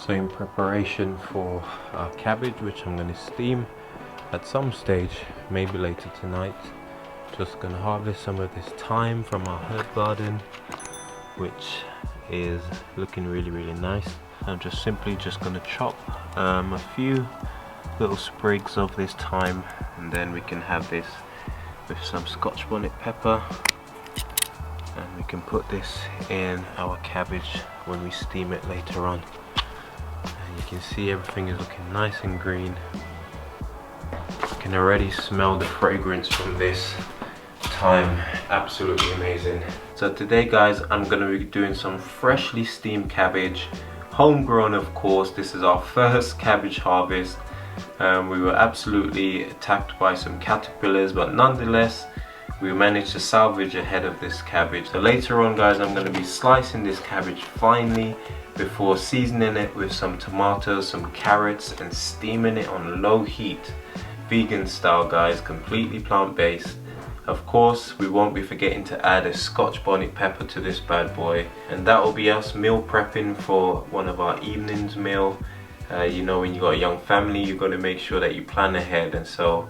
So in preparation for our cabbage, which I'm going to steam at some stage, maybe later tonight, just going to harvest some of this thyme from our herb garden, which is looking really nice. I'm just simply going to chop a few little sprigs of this thyme, and then we can have this with some Scotch bonnet pepper, and we can put this in our cabbage when we steam it later on. And you can see everything is looking nice and green. You can already smell the fragrance from this thyme. Absolutely amazing. So today guys, I'm going to be doing some freshly steamed cabbage, homegrown of course. This is our first cabbage harvest. We were absolutely attacked by some caterpillars, but nonetheless we managed to salvage a head of this cabbage. So later on guys, I'm going to be slicing this cabbage finely before seasoning it with some tomatoes, some carrots, and steaming it on low heat, vegan style guys, completely plant-based. Of course, we won't be forgetting to add a Scotch bonnet pepper to this bad boy, and that will be us meal prepping for one of our evenings meal. You know, when you got a young family, you've got to make sure that you plan ahead, and so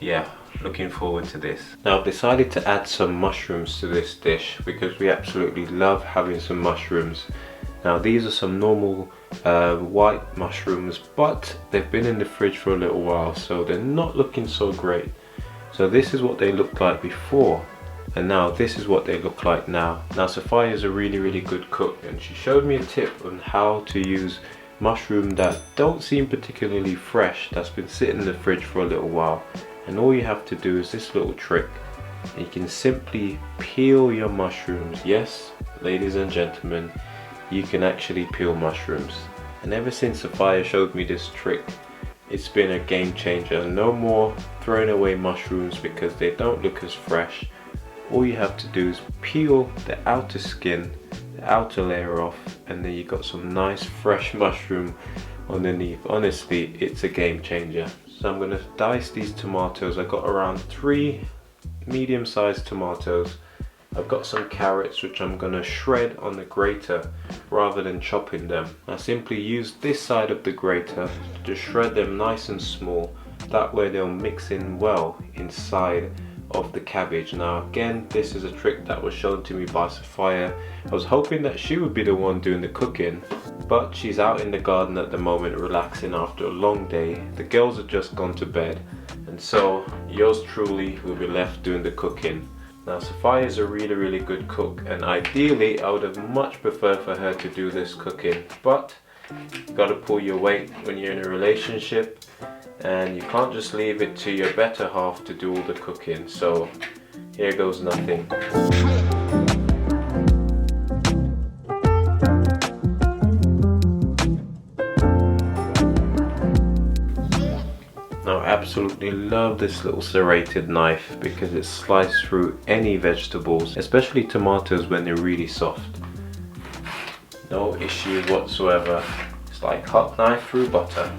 yeah, looking forward to this. Now I've decided to add some mushrooms to this dish because we absolutely love having some mushrooms. Now these are some normal white mushrooms, but they've been in the fridge for a little while, so they're not looking so great. So this is what they looked like before, and now this is what they look like now. Now Sophia is a really good cook, and she showed me a tip on how to use mushroom that don't seem particularly fresh, that's been sitting in the fridge for a little while. And all you have to do is this little trick. You can simply peel your mushrooms. Yes, ladies and gentlemen, you can actually peel mushrooms. And ever since Sophia showed me this trick, it's been a game changer. No more throwing away mushrooms because they don't look as fresh. All you have to do is peel the outer skin, the outer layer off, and then you got some nice fresh mushroom underneath. Honestly, it's a game changer. So I'm going to dice these tomatoes. I got around 3 medium-sized tomatoes. I've got some carrots which I'm going to shred on the grater rather than chopping them. I simply use this side of the grater to shred them nice and small. That way they'll mix in well inside of the cabbage. Now again, this is a trick that was shown to me by Sophia. I was hoping that she would be the one doing the cooking, but she's out in the garden at the moment relaxing after a long day. The girls have just gone to bed, and so yours truly will be left doing the cooking. Now Sophia is a really good cook, and ideally I would have much preferred for her to do this cooking, but you gotta pull your weight when you're in a relationship, and you can't just leave it to your better half to do all the cooking. So here goes nothing. Now I absolutely love this little serrated knife because it slices through any vegetables, especially tomatoes when they're really soft. No issue whatsoever. It's like hot knife through butter.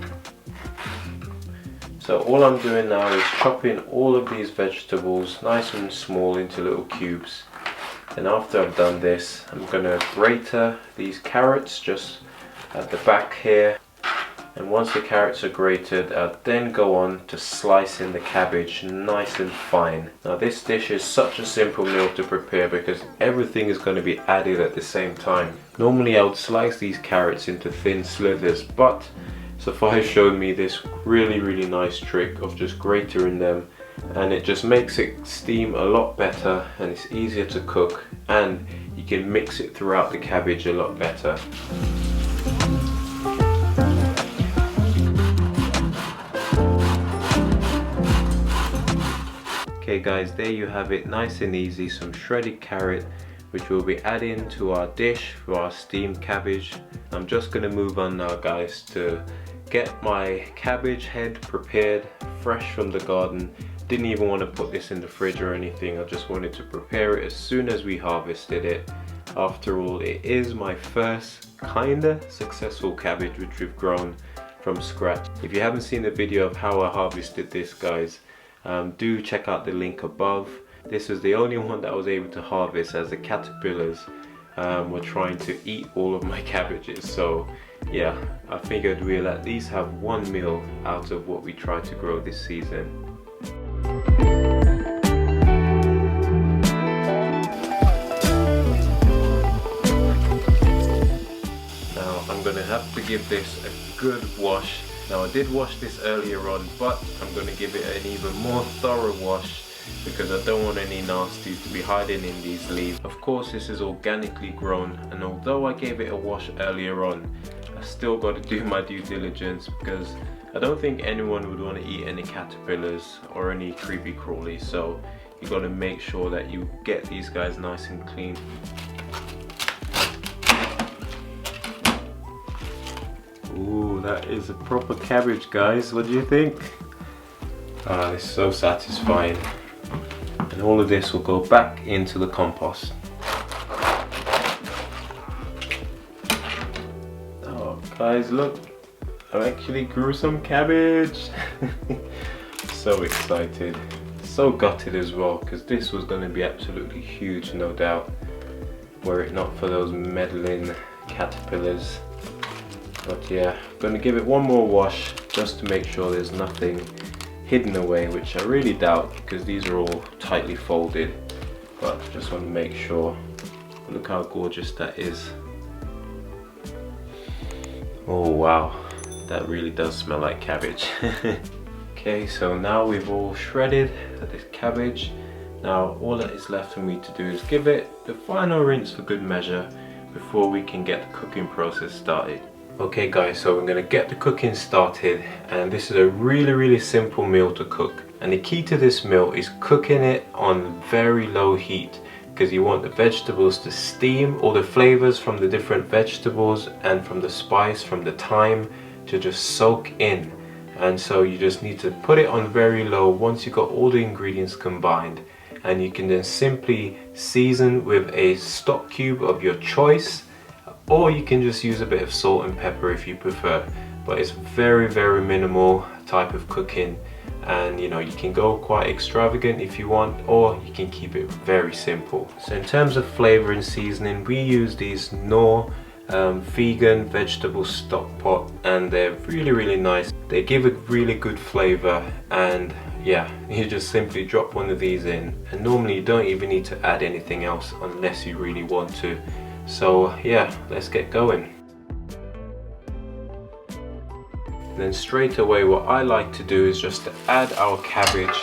So all I'm doing now is chopping all of these vegetables nice and small into little cubes. And after I've done this, I'm going to grater these carrots just at the back here. And once the carrots are grated, I'll then go on to slicing the cabbage nice and fine. Now this dish is such a simple meal to prepare because everything is going to be added at the same time. Normally I would slice these carrots into thin slithers, but Sophia showed me this really nice trick of just gratering them, and it just makes it steam a lot better, and it's easier to cook, and you can mix it throughout the cabbage a lot better. Okay guys, there you have it, nice and easy, some shredded carrot which we'll be adding to our dish for our steamed cabbage. I'm just going to move on now guys to get my cabbage head prepared fresh from the garden. Didn't even want to put this in the fridge or anything, I just wanted to prepare it as soon as we harvested it. After all, it is my first kinda successful cabbage which we've grown from scratch. If you haven't seen the video of how I harvested this guys, do check out the link above. This was the only one that I was able to harvest as the caterpillars were trying to eat all of my cabbages. So yeah, I figured we'll at least have one meal out of what we try to grow this season. Now I'm gonna have to give this a good wash. Now I did wash this earlier on, but I'm gonna give it an even more thorough wash because I don't want any nasties to be hiding in these leaves. Of course this is organically grown, and although I gave it a wash earlier on, I still got to do my due diligence because I don't think anyone would want to eat any caterpillars or any creepy crawlies, so you got to make sure that you get these guys nice and clean. Ooh, that is a proper cabbage, guys. What do you think? Ah, it's so satisfying. And all of this will go back into the compost. Oh, guys, look. I actually grew some cabbage. So excited. So gutted as well, because this was going to be absolutely huge, no doubt. Were it not for those meddling caterpillars. But yeah, I'm going to give it one more wash just to make sure there's nothing hidden away, which I really doubt because these are all tightly folded, but just want to make sure. Look how gorgeous that is. Oh wow, that really does smell like cabbage. Okay, so now we've all shredded this cabbage. Now all that is left for me to do is give it the final rinse for good measure before we can get the cooking process started. Okay guys, so we're going to get the cooking started, and this is a really simple meal to cook, and the key to this meal is cooking it on very low heat because you want the vegetables to steam, all the flavors from the different vegetables and from the spice, from the thyme, to just soak in. And so you just need to put it on very low once you've got all the ingredients combined, and you can then simply season with a stock cube of your choice, or you can just use a bit of salt and pepper if you prefer. But it's very minimal type of cooking, and you know, you can go quite extravagant if you want, or you can keep it very simple. So in terms of flavor and seasoning, we use these Knorr vegan vegetable stock pot, and they're really nice. They give a really good flavor, and yeah, you just simply drop one of these in, and normally you don't even need to add anything else unless you really want to. So yeah, let's get going. Then straight away what I like to do is just to add our cabbage,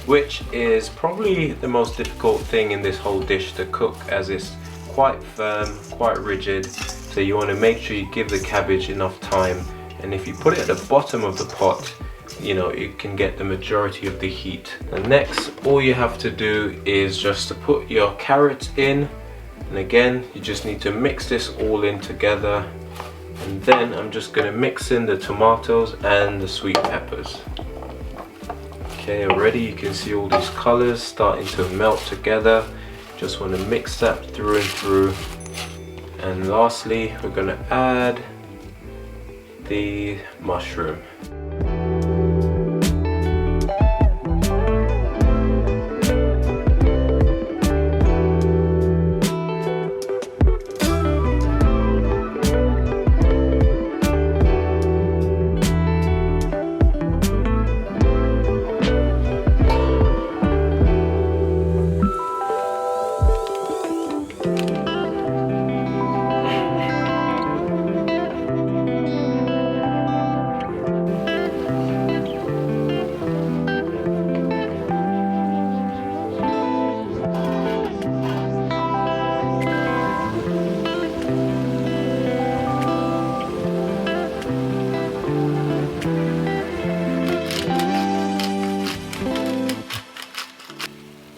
which is probably the most difficult thing in this whole dish to cook, as it's quite firm, quite rigid. So you want to make sure you give the cabbage enough time, and if you put it at the bottom of the pot, you know, it can get the majority of the heat. And next, all you have to do is just to put your carrots in. And again, you just need to mix this all in together, and then I'm just going to mix in the tomatoes and the sweet peppers. Okay, already you can see all these colors starting to melt together. Just want to mix that through and through. And lastly, we're going to add the mushroom.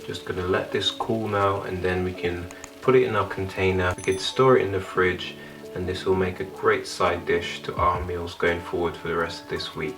Just gonna let this cool now, and then we can put it in our container. We can store it in the fridge, and this will make a great side dish to our meals going forward for the rest of this week.